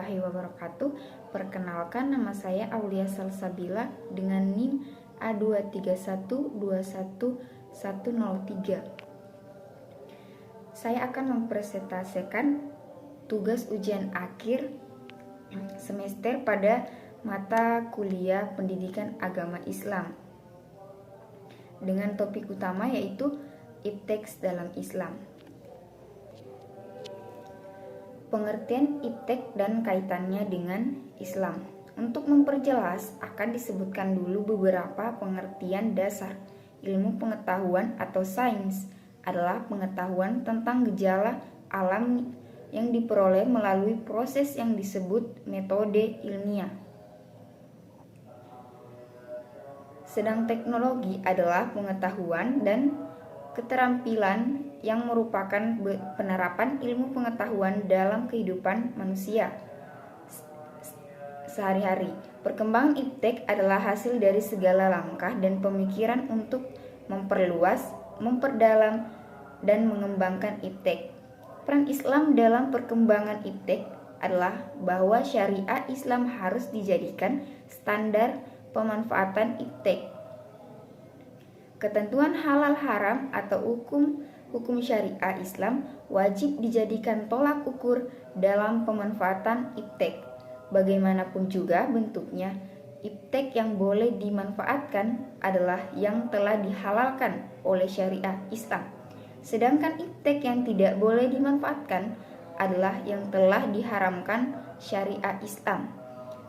warahmatullahi wabarakatuh. Perkenalkan, nama saya Aulia Salsabila dengan NIM A231210103. Saya akan mempresentasikan tugas ujian akhir semester pada mata kuliah Pendidikan Agama Islam dengan topik utama yaitu iptek dalam Islam. Pengertian iptek dan kaitannya dengan Islam. Untuk memperjelas, akan disebutkan dulu beberapa pengertian dasar. Ilmu pengetahuan atau sains adalah pengetahuan tentang gejala alam yang diperoleh melalui proses yang disebut metode ilmiah. Sedang teknologi adalah pengetahuan dan keterampilan yang merupakan penerapan ilmu pengetahuan dalam kehidupan manusia sehari-hari. Perkembangan iptek adalah hasil dari segala langkah dan pemikiran untuk memperluas, memperdalam, dan mengembangkan iptek. Peran Islam dalam perkembangan iptek adalah bahwa syariah Islam harus dijadikan standar pemanfaatan iptek. Ketentuan halal haram atau hukum syariah Islam wajib dijadikan tolak ukur dalam pemanfaatan iptek. Bagaimanapun juga bentuknya, iptek yang boleh dimanfaatkan adalah yang telah dihalalkan oleh syariah Islam. Sedangkan iptek yang tidak boleh dimanfaatkan adalah yang telah diharamkan syariah Islam.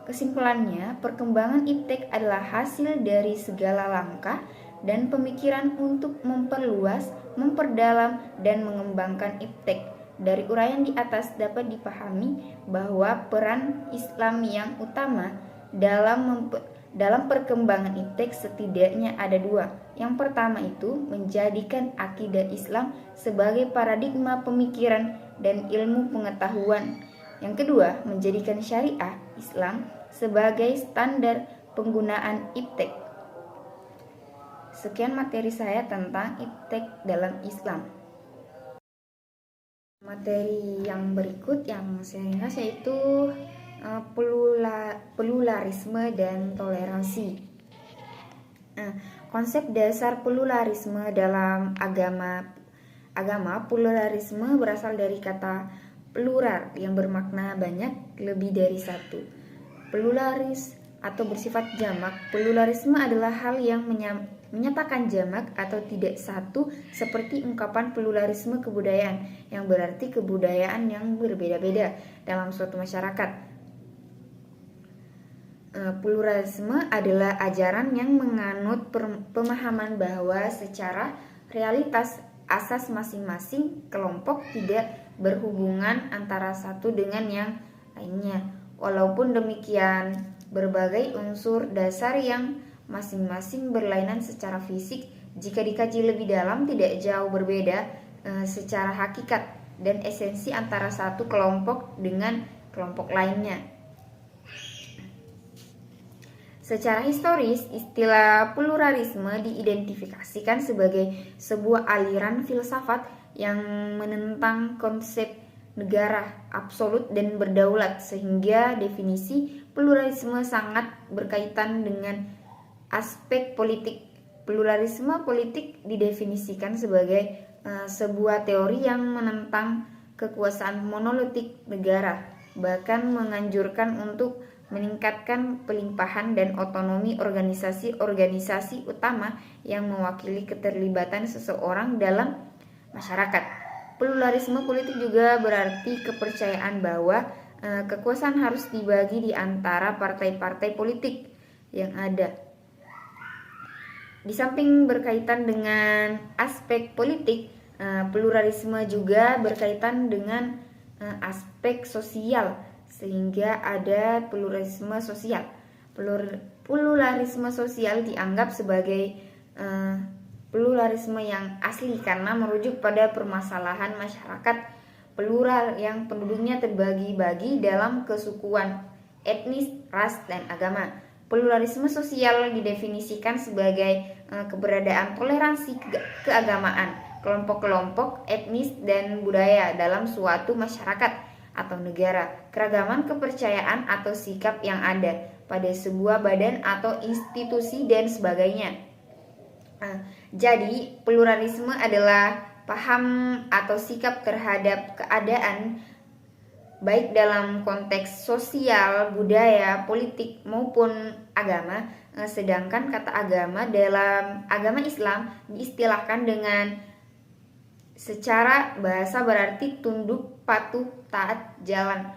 Kesimpulannya, perkembangan iptek adalah hasil dari segala langkah dan pemikiran untuk memperluas, memperdalam, dan mengembangkan iptek. Dari uraian di atas dapat dipahami bahwa peran Islam yang utama dalam perkembangan iptek setidaknya ada dua. Yang pertama itu menjadikan akidah Islam sebagai paradigma pemikiran dan ilmu pengetahuan. Yang kedua, menjadikan syariah Islam sebagai standar penggunaan iptek. Sekian materi saya tentang iptek dalam Islam. Materi yang berikut yang saya bahas yaitu pluralisme dan toleransi. Konsep dasar pluralisme dalam agama pluralisme berasal dari kata plural yang bermakna banyak, lebih dari satu. Pluralis atau bersifat jamak. Pluralisme adalah hal yang menyatakan jamak atau tidak satu, seperti ungkapan pluralisme kebudayaan yang berarti kebudayaan yang berbeda-beda dalam suatu masyarakat. Pluralisme adalah ajaran yang menganut pemahaman bahwa secara realitas asas masing-masing kelompok tidak berhubungan antara satu dengan yang lainnya. Walaupun demikian, berbagai unsur dasar yang masing-masing berlainan secara fisik, jika dikaji lebih dalam tidak jauh berbeda secara hakikat dan esensi antara satu kelompok dengan kelompok lainnya. Secara historis, istilah pluralisme diidentifikasikan sebagai sebuah aliran filsafat yang menentang konsep negara absolut dan berdaulat, sehingga definisi pluralisme sangat berkaitan dengan aspek politik. Pluralisme politik didefinisikan sebagai sebuah teori yang menentang kekuasaan monolitik negara, bahkan menganjurkan untuk meningkatkan pelimpahan dan otonomi organisasi-organisasi utama yang mewakili keterlibatan seseorang dalam masyarakat. Pluralisme politik juga berarti kepercayaan bahwa kekuasaan harus dibagi di antara partai-partai politik yang ada. Di samping berkaitan dengan aspek politik, pluralisme juga berkaitan dengan aspek sosial, sehingga ada pluralisme sosial. Pluralisme sosial dianggap sebagai pluralisme yang asli karena merujuk pada permasalahan masyarakat plural yang penduduknya terbagi-bagi dalam kesukuan, etnis, ras, dan agama. Pluralisme sosial didefinisikan sebagai keberadaan toleransi keagamaan, kelompok-kelompok etnis dan budaya dalam suatu masyarakat. atau negara, keragaman kepercayaan atau sikap yang ada pada sebuah badan atau institusi dan sebagainya. Jadi, pluralisme adalah paham atau sikap terhadap keadaan baik dalam konteks sosial, budaya, politik maupun agama. Sedangkan kata agama dalam agama Islam diistilahkan dengan secara bahasa berarti tunduk, patuh, taat, jalan.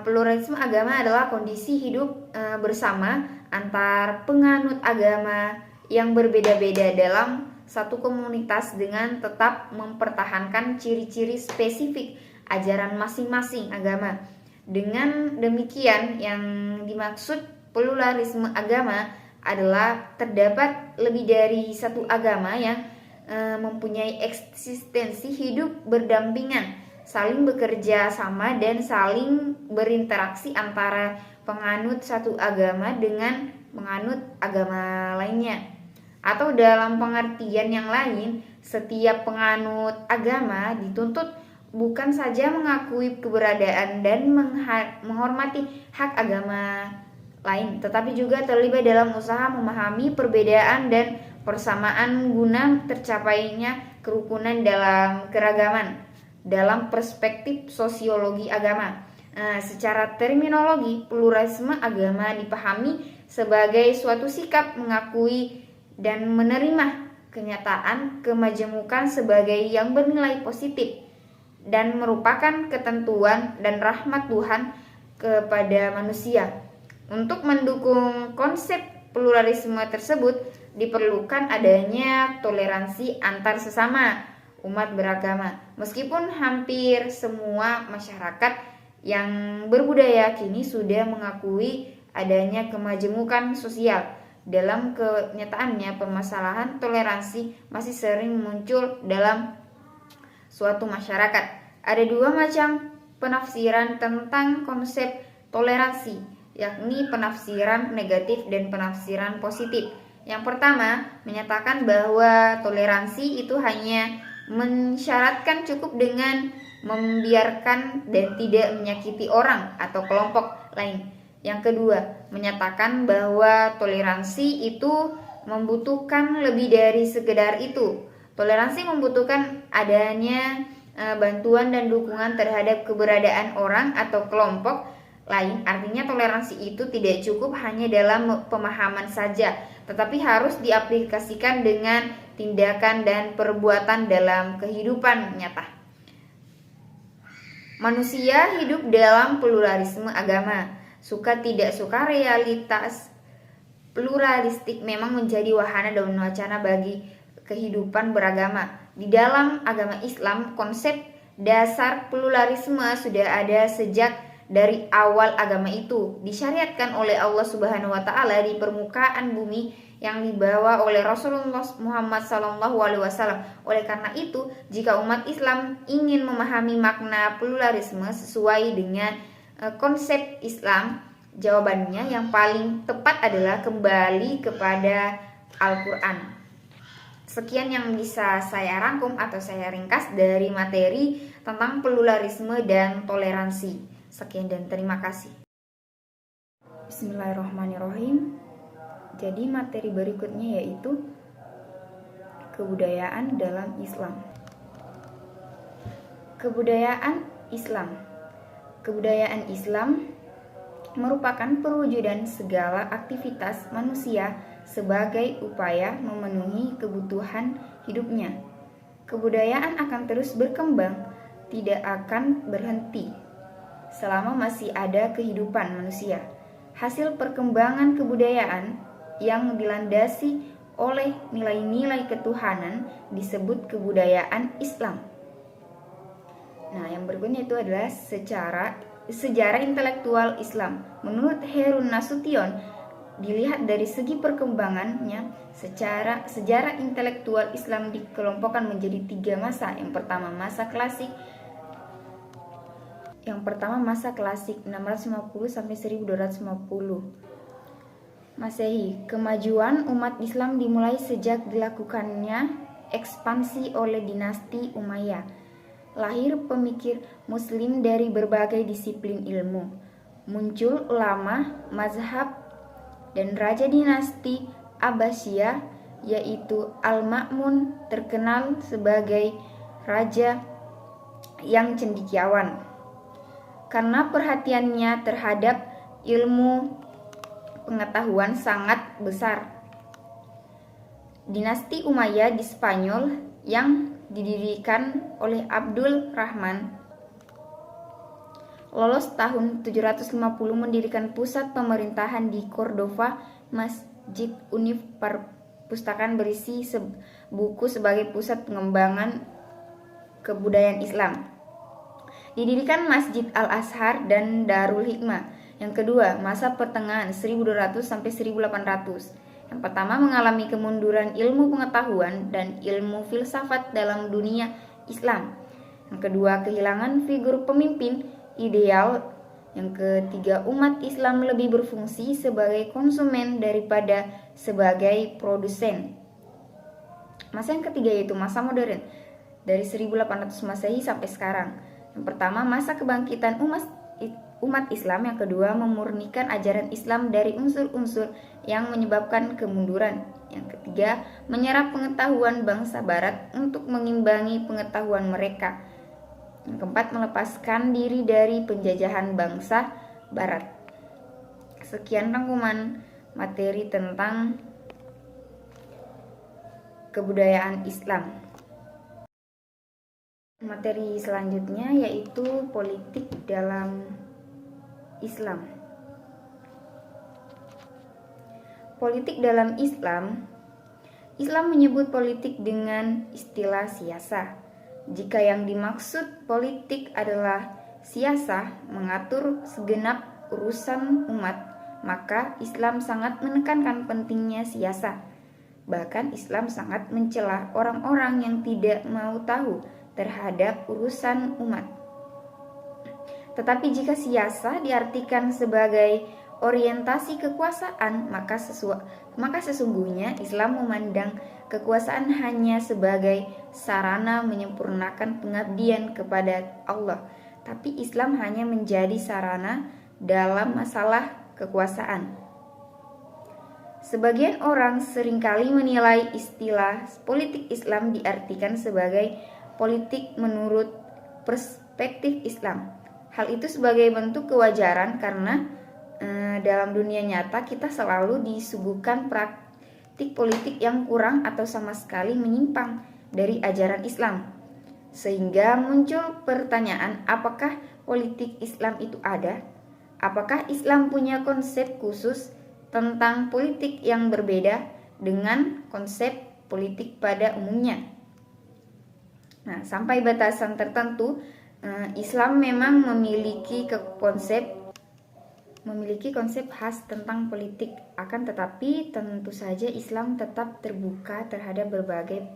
Pluralisme agama adalah kondisi hidup bersama antar penganut agama yang berbeda-beda dalam satu komunitas dengan tetap mempertahankan ciri-ciri spesifik ajaran masing-masing agama. Dengan demikian, yang dimaksud pluralisme agama adalah terdapat lebih dari satu agama yang mempunyai eksistensi hidup berdampingan, saling bekerja sama dan saling berinteraksi antara penganut satu agama dengan penganut agama lainnya. Atau dalam pengertian yang lain, setiap penganut agama dituntut bukan saja mengakui keberadaan dan menghormati hak agama lain, tetapi juga terlibat dalam usaha memahami perbedaan dan persamaan guna tercapainya kerukunan dalam keragaman. Dalam perspektif sosiologi agama, secara terminologi, pluralisme agama dipahami sebagai suatu sikap mengakui dan menerima kenyataan kemajemukan sebagai yang bernilai positif dan merupakan ketentuan dan rahmat Tuhan kepada manusia. Untuk mendukung konsep pluralisme tersebut diperlukan adanya toleransi antar sesama umat beragama. Meskipun hampir semua masyarakat yang berbudaya kini sudah mengakui adanya kemajemukan sosial, dalam kenyataannya permasalahan toleransi masih sering muncul dalam suatu masyarakat. Ada dua macam penafsiran tentang konsep toleransi, yakni penafsiran negatif dan penafsiran positif. Yang pertama menyatakan bahwa toleransi itu hanya mensyaratkan cukup dengan membiarkan dan tidak menyakiti orang atau kelompok lain. Yang kedua, menyatakan bahwa toleransi itu membutuhkan lebih dari sekedar itu. Toleransi membutuhkan adanya bantuan dan dukungan terhadap keberadaan orang atau kelompok lain. Artinya toleransi itu tidak cukup hanya dalam pemahaman saja, tetapi harus diaplikasikan dengan tindakan dan perbuatan dalam kehidupan nyata. Manusia hidup dalam pluralisme agama. Suka tidak suka, realitas pluralistik memang menjadi wahana dan wacana bagi kehidupan beragama. Di dalam agama Islam, konsep dasar pluralisme sudah ada sejak dari awal agama itu disyariatkan oleh Allah Subhanahu wa taala di permukaan bumi yang dibawa oleh Rasulullah Muhammad SAW. Oleh karena itu, jika umat Islam ingin memahami makna pluralisme sesuai dengan konsep Islam, jawabannya yang paling tepat adalah kembali kepada Al-Quran. Sekian yang bisa saya rangkum atau saya ringkas dari materi tentang pluralisme dan toleransi. Sekian dan terima kasih. Bismillahirrahmanirrahim. Jadi materi berikutnya yaitu kebudayaan dalam Islam. Kebudayaan Islam. Kebudayaan Islam merupakan perwujudan segala aktivitas manusia sebagai upaya memenuhi kebutuhan hidupnya. Kebudayaan akan terus berkembang, tidak akan berhenti selama masih ada kehidupan manusia. Hasil perkembangan kebudayaan yang dilandasi oleh nilai-nilai ketuhanan disebut kebudayaan Islam. Nah, yang berikutnya itu adalah sejarah intelektual Islam. Menurut Herun Nasution, dilihat dari segi perkembangannya, sejarah intelektual Islam dikelompokkan menjadi 3 masa. Yang pertama masa klasik 650 sampai 1250 Masehi. Kemajuan umat Islam dimulai sejak dilakukannya ekspansi oleh dinasti Umayyah. lahir pemikir muslim dari berbagai disiplin ilmu. Muncul ulama, mazhab, dan raja dinasti Abbasiyah, yaitu Al-Ma'mun, terkenal sebagai raja yang cendekiawan karena perhatiannya terhadap ilmu pengetahuan sangat besar. Dinasti Umayyah di Spanyol yang didirikan oleh Abdul Rahman lolos tahun 750 mendirikan pusat pemerintahan di Cordova, Masjid Unif perpustakaan berisi buku sebagai pusat pengembangan kebudayaan Islam. Didirikan Masjid Al-Azhar dan Darul Hikmah. Yang kedua, masa pertengahan 1200 sampai 1800. Yang pertama, mengalami kemunduran ilmu pengetahuan dan ilmu filsafat dalam dunia Islam. Yang kedua, kehilangan figur pemimpin ideal. Yang ketiga, umat Islam lebih berfungsi sebagai konsumen daripada sebagai produsen. Masa yang ketiga yaitu masa modern, dari 1800 Masehi sampai sekarang. Yang pertama, masa kebangkitan umat Islam. Yang kedua, memurnikan ajaran Islam dari unsur-unsur yang menyebabkan kemunduran. Yang ketiga, menyerap pengetahuan bangsa barat untuk mengimbangi pengetahuan mereka. Yang keempat, melepaskan diri dari penjajahan bangsa barat. Sekian rangkuman materi tentang kebudayaan Islam. Materi selanjutnya yaitu politik dalam Islam. Politik dalam Islam. Islam menyebut politik dengan istilah siasah. Jika yang dimaksud politik adalah siasah, mengatur segenap urusan umat, maka Islam sangat menekankan pentingnya siasah. Bahkan Islam sangat mencela orang-orang yang tidak mau tahu terhadap urusan umat. Tetapi jika siasah diartikan sebagai orientasi kekuasaan, maka sesungguhnya Islam memandang kekuasaan hanya sebagai sarana menyempurnakan pengabdian kepada Allah. Tapi Islam hanya menjadi sarana dalam masalah kekuasaan. Sebagian orang seringkali menilai istilah politik Islam diartikan sebagai politik menurut perspektif Islam. Hal itu sebagai bentuk kewajaran karena dalam dunia nyata kita selalu disuguhkan praktik politik yang kurang atau sama sekali menyimpang dari ajaran Islam. Sehingga muncul pertanyaan, apakah politik Islam itu ada? Apakah Islam punya konsep khusus tentang politik yang berbeda dengan konsep politik pada umumnya? Nah, sampai batasan tertentu, Islam memang memiliki konsep khas tentang politik. Akan tetapi tentu saja Islam tetap terbuka terhadap berbagai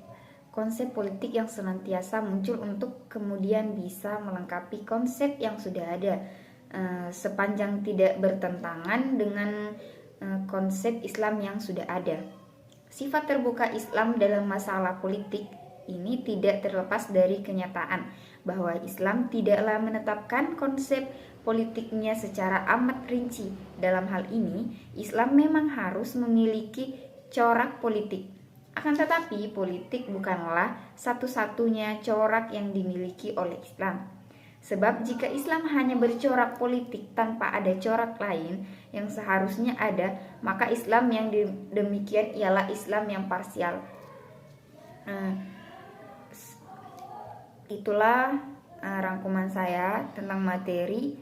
konsep politik yang senantiasa muncul untuk kemudian bisa melengkapi konsep yang sudah ada, sepanjang tidak bertentangan dengan konsep Islam yang sudah ada. Sifat terbuka Islam dalam masalah politik ini tidak terlepas dari kenyataan bahwa Islam tidaklah menetapkan konsep politiknya secara amat rinci. Dalam hal ini, Islam memang harus memiliki corak politik. Akan tetapi, politik bukanlah satu-satunya corak yang dimiliki oleh Islam. Sebab jika Islam hanya bercorak politik tanpa ada corak lain yang seharusnya ada, maka Islam yang demikian ialah Islam yang parsial. Itulah rangkuman saya tentang materi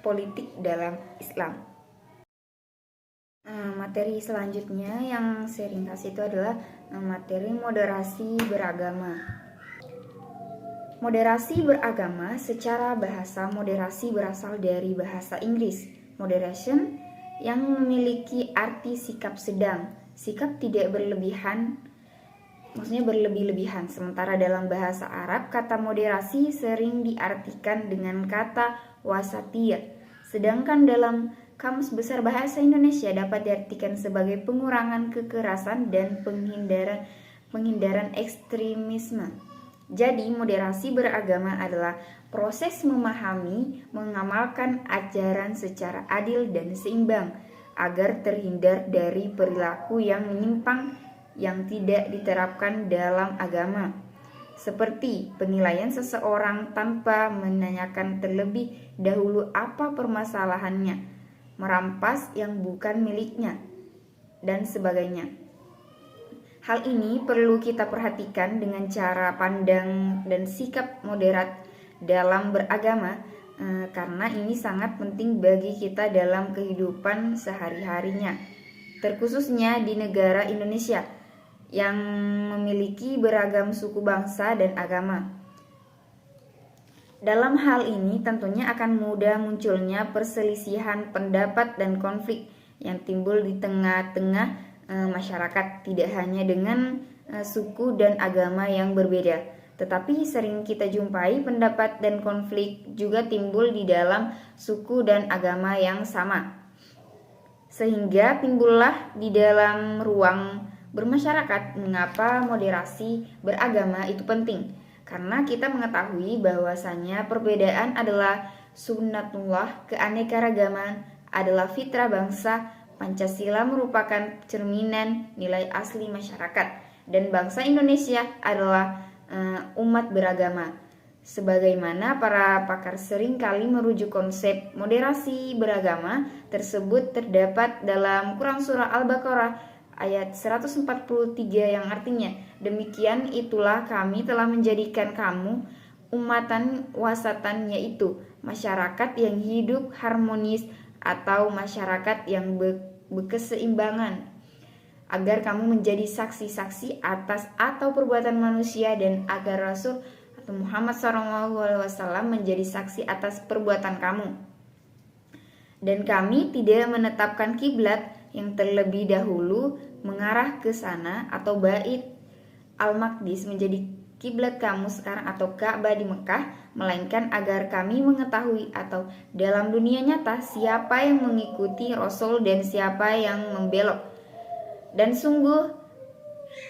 politik dalam Islam. Materi selanjutnya yang saya ringkas itu adalah materi moderasi beragama. Moderasi beragama secara bahasa, moderasi berasal dari bahasa Inggris, moderation, yang memiliki arti sikap sedang, sikap tidak berlebihan, maksudnya berlebih-lebihan. Sementara dalam bahasa Arab, kata moderasi sering diartikan dengan kata wasatiyah. Sedangkan dalam Kamus Besar Bahasa Indonesia dapat diartikan sebagai pengurangan kekerasan dan penghindaran ekstremisme. Jadi, moderasi beragama adalah proses memahami, mengamalkan ajaran secara adil dan seimbang agar terhindar dari perilaku yang menyimpang yang tidak diterapkan dalam agama, seperti penilaian seseorang tanpa menanyakan terlebih dahulu apa permasalahannya, merampas yang bukan miliknya, dan sebagainya. Hal ini perlu kita perhatikan dengan cara pandang dan sikap moderat dalam beragama, karena ini sangat penting bagi kita dalam kehidupan sehari-harinya, terkhususnya di negara Indonesia yang memiliki beragam suku bangsa dan agama. Dalam hal ini tentunya akan mudah munculnya perselisihan pendapat dan konflik yang timbul di tengah-tengah masyarakat, tidak hanya dengan suku dan agama yang berbeda, tetapi sering kita jumpai pendapat dan konflik juga timbul di dalam suku dan agama yang sama, sehingga timbullah di dalam ruang bermasyarakat mengapa moderasi beragama itu penting, karena kita mengetahui bahwasanya perbedaan adalah sunnatullah, keanekaragaman adalah fitrah bangsa. Pancasila merupakan cerminan nilai asli masyarakat, dan bangsa Indonesia adalah umat beragama. Sebagaimana para pakar sering kali merujuk konsep moderasi beragama tersebut terdapat dalam Quran Surah Al-Baqarah ayat 143 yang artinya, demikian itulah kami telah menjadikan kamu umatan wasatan, yaitu masyarakat yang hidup harmonis atau masyarakat yang berkeseimbangan, agar kamu menjadi saksi-saksi atas atau perbuatan manusia, dan agar Rasul atau Muhammad SAW menjadi saksi atas perbuatan kamu. Dan kami tidak menetapkan kiblat yang terlebih dahulu mengarah ke sana atau Bait Al-Maqdis menjadi kiblat kamu sekarang atau Ka'bah di Mekah, melainkan agar kami mengetahui atau dalam dunia nyata siapa yang mengikuti Rasul dan siapa yang membelok. Dan sungguh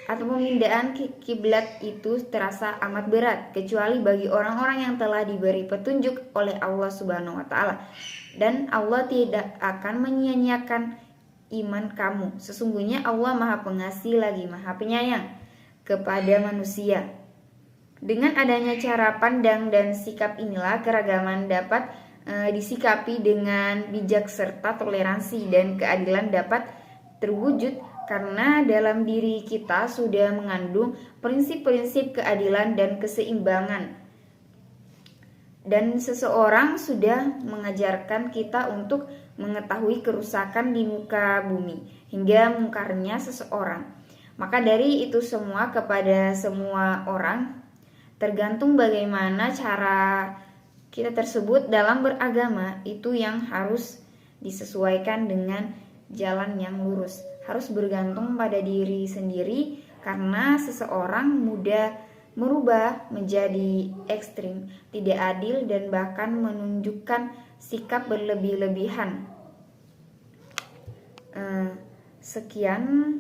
atau pemindaan kiblat itu terasa amat berat, kecuali bagi orang-orang yang telah diberi petunjuk oleh Allah Subhanahu wa taala. Dan Allah tidak akan menyia-nyiakan iman kamu. Sesungguhnya Allah Maha Pengasih lagi Maha Penyayang kepada manusia. Dengan adanya cara pandang dan sikap inilah keragaman dapat disikapi dengan bijak serta toleransi, dan keadilan dapat terwujud karena dalam diri kita sudah mengandung prinsip-prinsip keadilan dan keseimbangan. Dan seseorang sudah mengajarkan kita untuk mengetahui kerusakan di muka bumi hingga mungkarnya seseorang. Maka dari itu semua kepada semua orang, tergantung bagaimana cara kita tersebut dalam beragama, itu yang harus disesuaikan dengan jalan yang lurus. Harus bergantung pada diri sendiri, karena seseorang mudah merubah menjadi ekstrim, tidak adil, dan bahkan menunjukkan sikap berlebih-lebihan. Sekian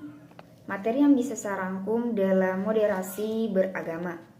materi yang bisa saya rangkum dalam moderasi beragama.